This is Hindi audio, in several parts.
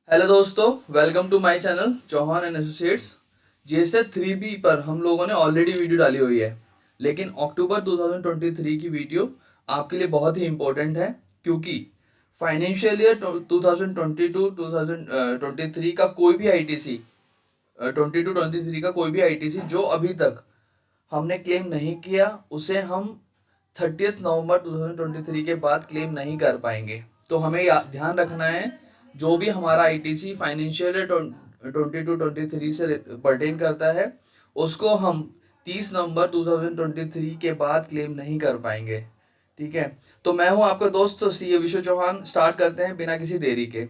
हेलो दोस्तों, welcome to my channel Chauhan and associates. GST 3B पर हम लोगों ने ऑलरेडी वीडियो डाली हुई है, लेकिन अक्टूबर 2023 की वीडियो आपके लिए बहुत ही इम्पोर्टेंट है, क्योंकि फाइनेंशियल ईयर 2022-2023 का कोई भी आईटीसी 22-23 का कोई भी आईटीसी जो अभी तक हमने क्लेम नहीं किया, उसे हम 30 नवंबर 2023 के बाद क्लेम नहीं कर पाएंगे। तो हमें ध्यान रखना है, जो भी हमारा आईटीसी फाइनेंशियल ईयर 22-23 से पर्टेन करता है, उसको हम 30 नवंबर 2023 के बाद क्लेम नहीं कर पाएंगे। ठीक है, तो मैं हूं आपका दोस्त सी ए विश्व चौहान। स्टार्ट करते हैं बिना किसी देरी के।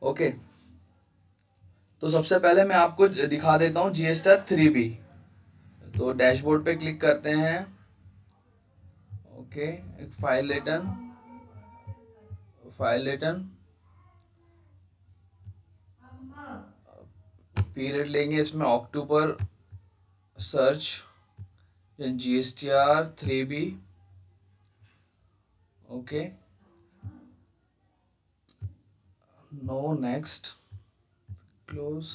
ओके, तो सबसे पहले मैं आपको दिखा देता हूं जीएसटी 3B। तो डैशबोर्ड पे क्लिक करते हैं। ओके, एक फाइल रिटर्न पीरियड लेंगे, इसमें अक्टूबर search GSTR 3B। Okay, no, next, close.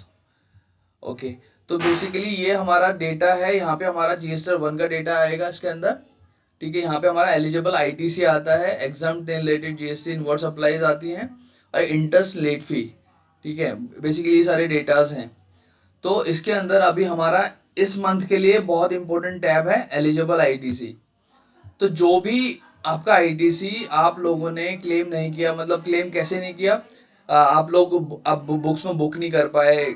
Okay, तो बेसिकली ये हमारा डेटा है। यहाँ पे हमारा GSTR 1 का डेटा आएगा इसके अंदर। ठीक है, यहाँ पे हमारा एलिजिबल आईटीसी आता है, exam related GST inward supplies आती हैं, और इंटरेस्ट लेट फी। ठीक है, बेसिकली ये सारे डेटाज हैं। तो इसके अंदर अभी हमारा इस मंथ के लिए बहुत इंपॉर्टेंट टैब है एलिजिबल आईटीसी। तो जो भी आपका आईटीसी आप लोगों ने क्लेम नहीं किया, मतलब क्लेम कैसे नहीं किया, आप लोग अब बुक्स में बुक नहीं कर पाए,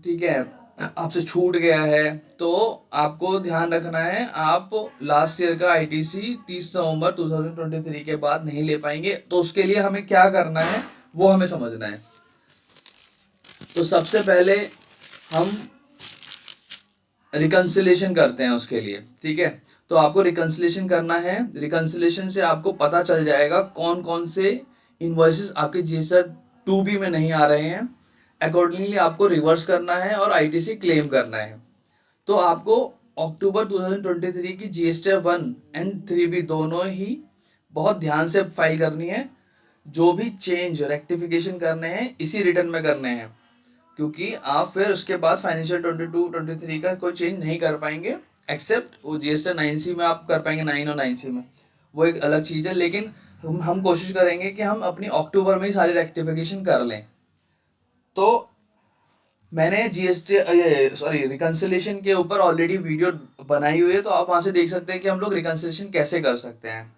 ठीक है, आपसे छूट गया है, तो आपको ध्यान रखना है, आप लास्ट ईयर का आईटीसी 30 नवंबर 2023 के बाद नहीं ले पाएंगे। तो उसके लिए हमें क्या करना है वो हमें समझना है। तो सबसे पहले हम रिकन्सिलेशन करते हैं उसके लिए। ठीक है, तो आपको रिकन्सिलेशन करना है। रिकन्सिलेशन से आपको पता चल जाएगा कौन कौन से इनवॉइसेस आपके जीएसटी 2B में नहीं आ रहे हैं। अकॉर्डिंगली आपको रिवर्स करना है और आईटीसी क्लेम करना है। तो आपको अक्टूबर 2023 की जीएसटी 1 एंड 3B दोनों ही बहुत ध्यान से फाइल करनी है। जो भी चेंज रेक्टिफिकेशन करने हैं इसी रिटर्न में करने हैं, क्योंकि आप फिर उसके बाद फाइनेंशियल 22-23 का कोई चेंज नहीं कर पाएंगे, एक्सेप्ट वो जीएसटी 9C में आप कर पाएंगे, 9 और 9C में, वो एक अलग चीज़ है। लेकिन हम कोशिश करेंगे कि हम अपनी अक्टूबर में ही सारी रेक्टिफिकेशन कर लें। तो मैंने जीएसटी रिकन्सिलेशन के ऊपर ऑलरेडी वीडियो बनाई हुई है, तो आप वहां से देख सकते हैं कि हम लोग रिकन्सिलेशन कैसे कर सकते हैं।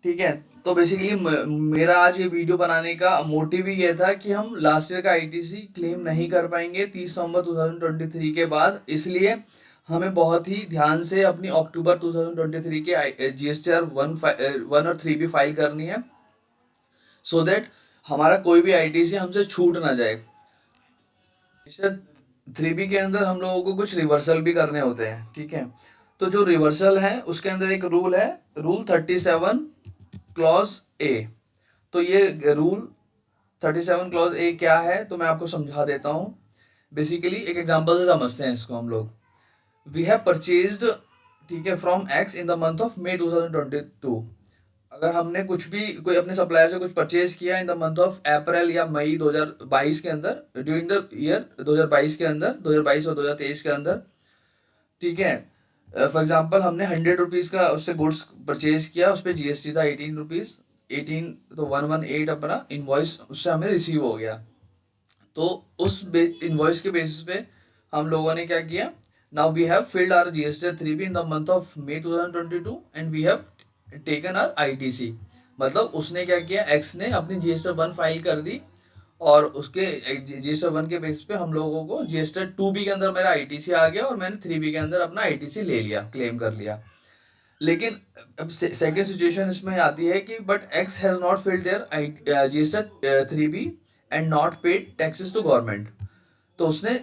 ठीक है, तो बेसिकली मेरा आज ये वीडियो बनाने का मोटिव ही ये था कि हम लास्ट ईयर का आईटीसी क्लेम नहीं कर पाएंगे 30 नवंबर 2023 के बाद, इसलिए हमें बहुत ही ध्यान से अपनी अक्टूबर 2023 के जीएसटीआर 1 और 3B फाइल करनी है, सो दैट हमारा कोई भी आईटीसी हमसे छूट ना जाए। 3B के अंदर हम लोगों को कुछ रिवर्सल भी करने होते हैं। ठीक है, तो जो रिवर्सल है उसके अंदर एक रूल है, रूल 37 क्लॉज ए। तो ये रूल 37 क्लॉज ए क्या है, तो मैं आपको समझा देता हूँ। बेसिकली एक एग्जांपल से समझते हैं इसको हम लोग। वी हैव परचेज्ड, ठीक है, from X in the month of May 2022। अगर हमने कुछ भी कोई अपने सप्लायर से कुछ परचेज किया इन द मंथ ऑफ अप्रैल या मई 2022 के अंदर, ड्यूरिंग द ईयर 2022 के अंदर, 2022 और 2023 के अंदर, ठीक है, फॉर एग्जाम्पल हमने 100 रुपीज़ का उससे गुड्स परचेज किया, उस पर जीएसटी था 18 रुपीज़, 18, तो 118 अपना इन्वॉइस उससे हमें रिसीव हो गया। तो उस इन्वॉइस के बेसिस पे हम लोगों ने क्या किया, now we have filled our GST 3B in the month of May 2022 and we have taken our ITC. मतलब उसने क्या किया, एक्स ने अपनी जीएसटी 1 फाइल कर दी, और उसके जीएसटी 1 के बेसिस पे हम लोगों को जीएसटी 2B के अंदर मेरा आईटीसी आ गया, और मैंने 3B के अंदर अपना आईटीसी ले लिया, क्लेम कर लिया। लेकिन अब सेकेंड सिचुएशन इसमें आती है कि but X has not filled their GST 3B and not paid taxes to government. तो उसने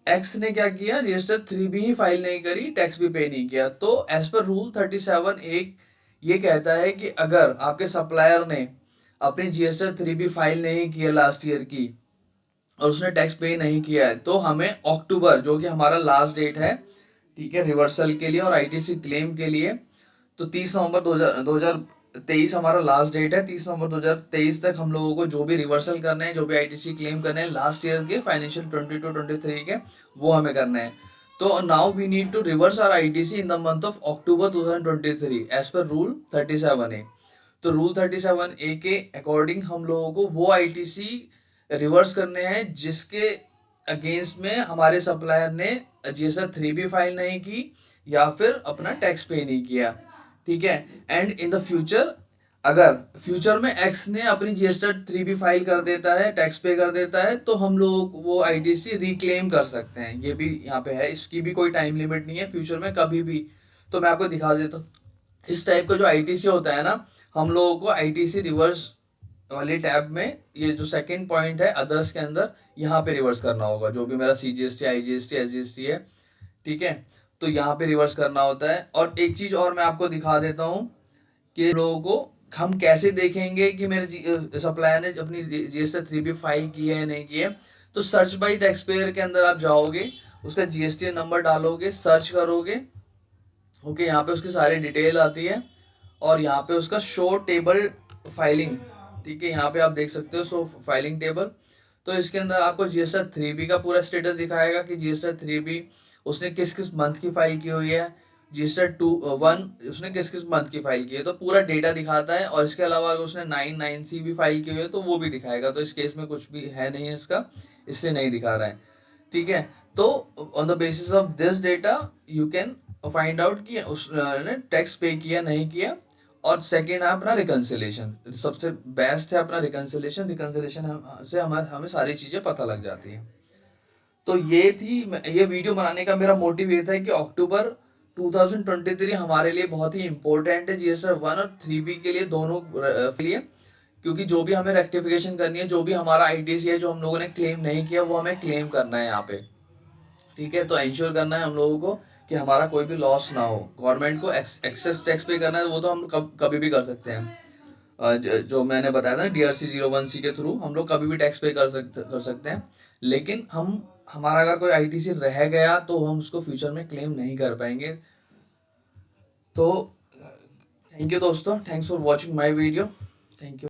एक्स ने क्या किया, जीएसटी 3B ही फाइल नहीं करी, टैक्स भी पे नहीं किया। तो एज पर रूल 37 एक ये कहता है कि अगर आपके सप्लायर ने अपनी जीएसटी 3B फाइल नहीं किया लास्ट ईयर की, और उसने टैक्स पे नहीं किया है, तो हमें अक्टूबर, जो कि हमारा लास्ट डेट है, ठीक है, रिवर्सल के लिए और आईटीसी क्लेम के लिए, तो 30 नवंबर 23 हमारा लास्ट डेट है, 30 नवंबर 2023 तक हम लोगों को जो भी रिवर्सल करने हैं, जो भी आईटीसी क्लेम करने हैं लास्ट ईयर के फाइनेंशियल 22-23 के, वो हमें करने हैं। तो now we need to reverse our ITC in the month of October 2023 as per rule 37A। तो रूल 37A के अकॉर्डिंग हम लोगों को वो आईटीसी रिवर्स करने हैं जिसके अगेंस्ट में हमारे सप्लायर ने जीएसआर 3B फाइल नहीं की या फिर अपना टैक्स पे नहीं किया, ठीक है। एंड इन द फ्यूचर, अगर फ्यूचर में एक्स ने अपनी जीएसटी 3B फाइल कर देता है, टैक्स पे कर देता है, तो हम लोग वो आईटीसी रिक्लेम कर सकते हैं। ये भी यहाँ पे है, इसकी भी कोई टाइम लिमिट नहीं है, फ्यूचर में कभी भी। तो मैं आपको दिखा देता हूँ इस टाइप का जो आईटीसी होता है ना, हम लोगों को आईटीसी रिवर्स वाली टैब में ये जो सेकंड पॉइंट है अदर्स के अंदर, यहाँ पे रिवर्स करना होगा जो भी मेरा सीजीएसटी, आईजीएसटी, एसजीएसटी है, ठीक है। तो यहाँ पे रिवर्स करना होता है। और एक चीज और मैं आपको दिखा देता हूँ कि लोगों को हम कैसे देखेंगे कि मेरे सप्लायर ने अपनी जीएसटी 3B फाइल की है या नहीं की है। तो सर्च बाई टैक्स पेयर के अंदर आप जाओगे, उसका जीएसटी नंबर डालोगे, सर्च करोगे, ओके, यहाँ पे उसकी सारी डिटेल आती है और यहाँ पे उसका शो टेबल फाइलिंग, ठीक है, यहाँ पे आप देख सकते हो शो फाइलिंग टेबल। तो इसके अंदर आपको जीएसटी 3B का पूरा स्टेटस दिखाएगा कि जीएसटी 3B उसने किस किस मंथ की फाइल की हुई है, जीएसटी 1 उसने किस किस मंथ की फाइल की है, तो पूरा डेटा दिखाता है। और इसके अलावा अगर उसने 9(9)C भी फाइल की हुई है तो वो भी दिखाएगा। तो इस केस में कुछ भी है नहीं है इसका, इसलिए नहीं दिखा रहा है, ठीक है। तो on the basis of this data you can find out कि उसने टैक्स पे किया नहीं किया। और सेकेंड है अपना रिकन्सिलेशन, सबसे बेस्ट है अपना रिकन्सिलेशन। रिकन्सिलेशन से हमें सारी चीज़ें पता लग जाती है। तो ये थी, ये वीडियो बनाने का मेरा मोटिव ये था कि अक्टूबर 2023 हमारे लिए बहुत ही इंपॉर्टेंट है, जीएसटी 1 और 3B के लिए, दोनों के लिए। क्योंकि जो भी हमें रेक्टिफिकेशन करनी है, जो भी हमारा आईटीसी है जो हम लोगों ने क्लेम नहीं किया, वो हमें क्लेम करना है यहाँ पे, ठीक है। तो इंश्योर करना है हम लोगों को कि हमारा कोई भी लॉस ना हो। गवर्नमेंट को एक्सेस टैक्स पे करना है, वो तो हम कभी भी कर सकते हैं। जो मैंने बताया था ना, DRC 01C के थ्रू हम लोग कभी भी टैक्स पे कर सकते हैं। लेकिन हमारा अगर कोई आईटीसी रह गया तो हम उसको फ्यूचर में क्लेम नहीं कर पाएंगे। तो थैंक यू दोस्तों, thanks for watching my video, thank you.